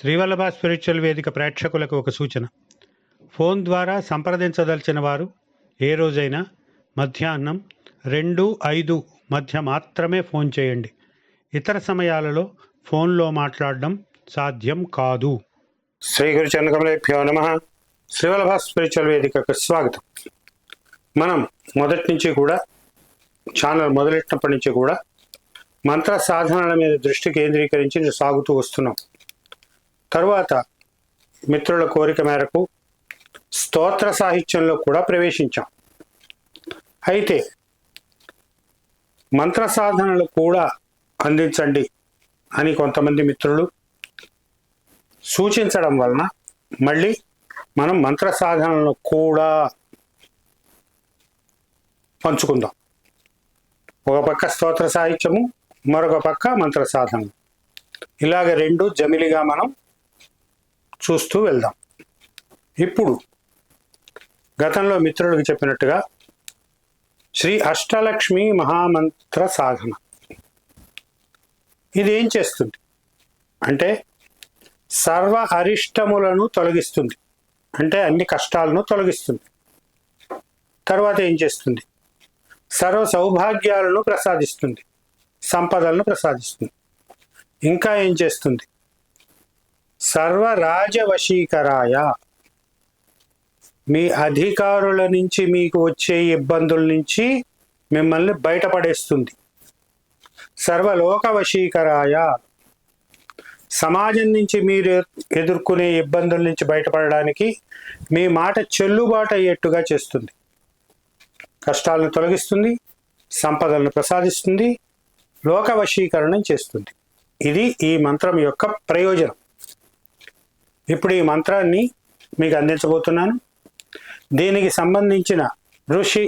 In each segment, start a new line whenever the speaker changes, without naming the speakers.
Srivallabha spiritual వేదిక ప్రేక్షకులకు ఒక సూచన. ఫోన్ ద్వారా సంప్రదించదలిచిన వారు ఏ రోజైనా మధ్యాహ్నం 2-5 మధ్య మాత్రమే ఫోన్ చేయండి. ఇతర సమయాలలో ఫోన్లో మాట్లాడడం సాధ్యం కాదు. శ్రీ గురు చంద్రకమలేభ్యో నమ. శ్రీవల్లభ స్పిరిచువల్ వేదికకు స్వాగతం. మనం మొదటి నుంచి కూడా ఛానల్ మొదలెట్టినప్పటి నుంచి కూడా మంత్ర సాధనల మీద దృష్టి కేంద్రీకరించి సాగుతూ వస్తున్నాం. తరువాత మిత్రుల కోరిక మేరకు స్తోత్ర సాహిత్యంలో కూడా ప్రవేశించాం. అయితే మంత్ర సాధనలు కూడా అందించండి అని కొంతమంది మిత్రులు సూచించడం వలన మళ్ళీ మనం మంత్ర సాధనలను కూడా పంచుకుందాం. ఒక పక్క స్తోత్ర సాహిత్యము, మరొక పక్క మంత్ర సాధనలు, ఇలాగ రెండు జమిలిగా మనం చూస్తూ వెళ్దాం. ఇప్పుడు గతంలో మిత్రులకు చెప్పినట్టుగా శ్రీ అష్టలక్ష్మి మహామంత్ర సాధన ఇది ఏం చేస్తుంది అంటే సర్వ అరిష్టములను తొలగిస్తుంది, అంటే అన్ని కష్టాలను తొలగిస్తుంది. తర్వాత ఏం చేస్తుంది? సర్వ సౌభాగ్యాలను ప్రసాదిస్తుంది, సంపదలను ప్రసాదిస్తుంది. ఇంకా ఏం చేస్తుంది? సర్వరాజవశీకరాయ, మీ అధికారుల నుంచి మీకు వచ్చే ఇబ్బందుల నుంచి మిమ్మల్ని బయటపడేస్తుంది. సర్వలోక వశీకరాయ, సమాజం నుంచి మీరు ఎదుర్కొనే ఇబ్బందుల నుంచి బయటపడడానికి మీ మాట చెల్లుబాటు అయ్యేట్టుగా చేస్తుంది. కష్టాలను తొలగిస్తుంది, సంపదలను ప్రసాదిస్తుంది, లోక వశీకరణం చేస్తుంది. ఇది ఈ మంత్రం యొక్క ప్రయోజనం. ఇప్పుడు ఈ మంత్రాన్ని మీకు అందించబోతున్నాను. దీనికి సంబంధించిన ఋషి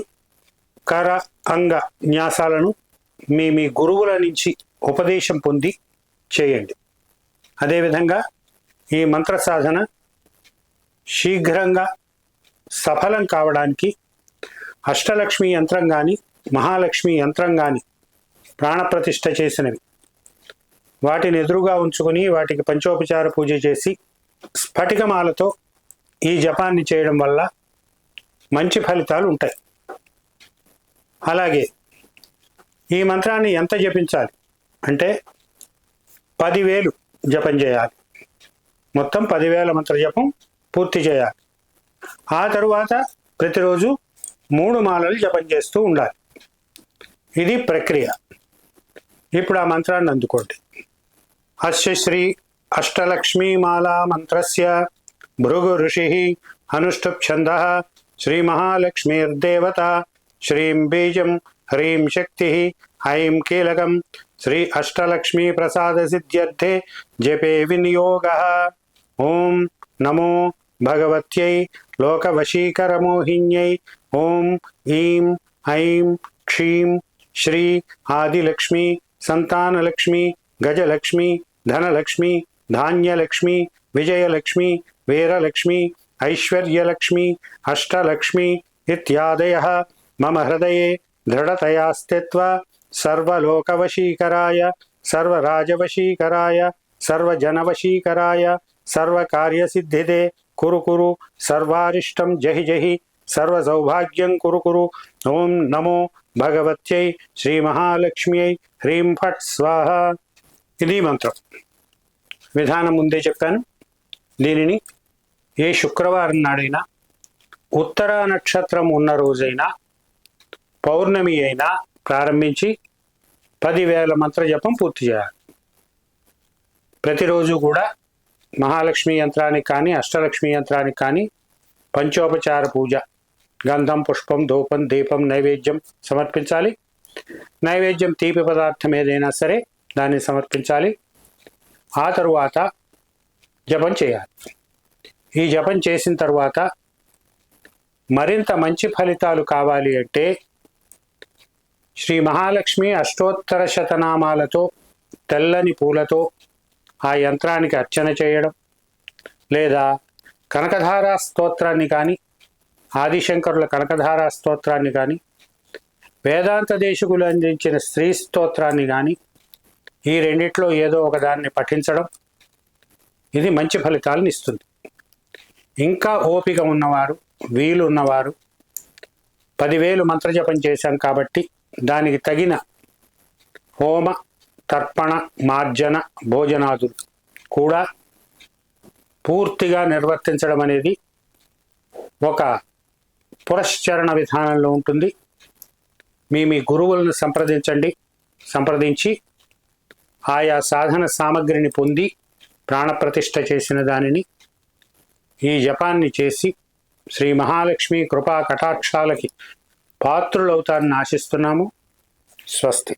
కర అంగ న్యాసాలను మీ గురువుల నుంచి ఉపదేశం పొంది చేయండి. అదేవిధంగా ఈ మంత్ర సాధన శీఘ్రంగా సఫలం కావడానికి అష్టలక్ష్మి యంత్రం కానీ మహాలక్ష్మి యంత్రం కానీ ప్రాణప్రతిష్ఠ చేసినవి వాటిని ఎదురుగా ఉంచుకొని వాటికి పంచోపచార పూజ చేసి స్ఫటికమాలతో ఈ జపాన్ని చేయడం వల్ల మంచి ఫలితాలు ఉంటాయి. అలాగే ఈ మంత్రాన్ని ఎంత జపించాలి అంటే 10,000 జపం చేయాలి. మొత్తం 10,000 మంత్ర జపం పూర్తి చేయాలి. ఆ తరువాత ప్రతిరోజు 3 మాలలు జపం చేస్తూ ఉండాలి. ఇది ప్రక్రియ. ఇప్పుడు ఆ మంత్రాన్ని అందుకోండి. అస్య శ్రీ అష్టలక్ష్మీ మాలా మంత్రస్య భృగు ఋషి అనుష్ఠుప్ ఛందః శ్రీ మహాలక్ష్మీర్దేవత శ్రీం బీజం హ్రీం శక్తి ఐం కీలకం శ్రీ అష్టలక్ష్మీ ప్రసాద సిద్ధ్యర్థే జపే వినియోగః. ఓం నమో భగవత్యై లోకవశీకరమోహిన్యై ఓం ఈం ఐం క్షీం శ్రీ ఆదిలక్ష్మి సంతానలక్ష్మి గజలక్ష్మి ధనలక్ష్మి ధాన్యలక్ష్మి విజయలక్ష్మి వీరలక్ష్మి ఐశ్వర్యలక్ష్మి అష్టలక్ష్మి ఇత్యాదయః మమ హృదయే దృఢతయా స్థిత్వా సర్వలోకవశీకరాయ సర్వరాజవశీకరాయ సర్వజనవశీకరాయ సర్వకార్యసిద్ధిదే కురు కురు సర్వారిష్టం జహి జహి సర్వసౌభాగ్యం కురు కురు. ఓం నమో భగవత్యై శ్రీ మహాలక్ష్మ్యై హ్రీం ఫట్ స్వాహ. ఇది మంత్రం. విధానం ముందే చెప్పాను. దీనిని ఏ శుక్రవారం నాడైనా, ఉత్తరా నక్షత్రం ఉన్న రోజైనా, పౌర్ణమి అయినా ప్రారంభించి 10,000 మంత్ర జపం పూర్తి చేయాలి. ప్రతిరోజు కూడా మహాలక్ష్మి యంత్రానికి కానీ అష్టలక్ష్మి యంత్రానికి కానీ పంచోపచార పూజ, గంధం పుష్పం ధూపం దీపం నైవేద్యం సమర్పించాలి. నైవేద్యం తీపి పదార్థం ఏదైనా సరే దాన్ని సమర్పించాలి. ఆ తరువాత జపం చేయాలి. ఈ జపం చేసిన తర్వాత మరింత మంచి ఫలితాలు కావాలి అంటే శ్రీ మహాలక్ష్మి అష్టోత్తర శతనామాలతో తెల్లని పూలతో ఆ యంత్రానికి అర్చన చేయడం, లేదా కనకధారా స్తోత్రాన్ని కానీ ఆదిశంకరుల కనకధారా స్తోత్రాన్ని కానీ వేదాంత దేశికులు అందించిన స్త్రీ స్తోత్రాన్ని కానీ ఈ రెండిట్లో ఏదో ఒకదాన్ని పఠించడం, ఇది మంచి ఫలితాలను ఇస్తుంది. ఇంకా ఓపిక ఉన్నవారు, వీలు ఉన్నవారు 10,000 మంత్రజపం చేశాం కాబట్టి దానికి తగిన హోమ, తర్పణ, మార్జన, భోజనాదులు కూడా పూర్తిగా నిర్వర్తించడం అనేది ఒక పురశ్చరణ విధానంలో ఉంటుంది. మీ గురువులను సంప్రదించి ఆయా సాధన సామగ్రిని పొంది ప్రాణప్రతిష్ఠ చేసిన దానిని ఈ జపాన్ని చేసి శ్రీ మహాలక్ష్మి కృపా కటాక్షాలకి పాత్రులవుతారని ఆశిస్తున్నాము. స్వస్తి.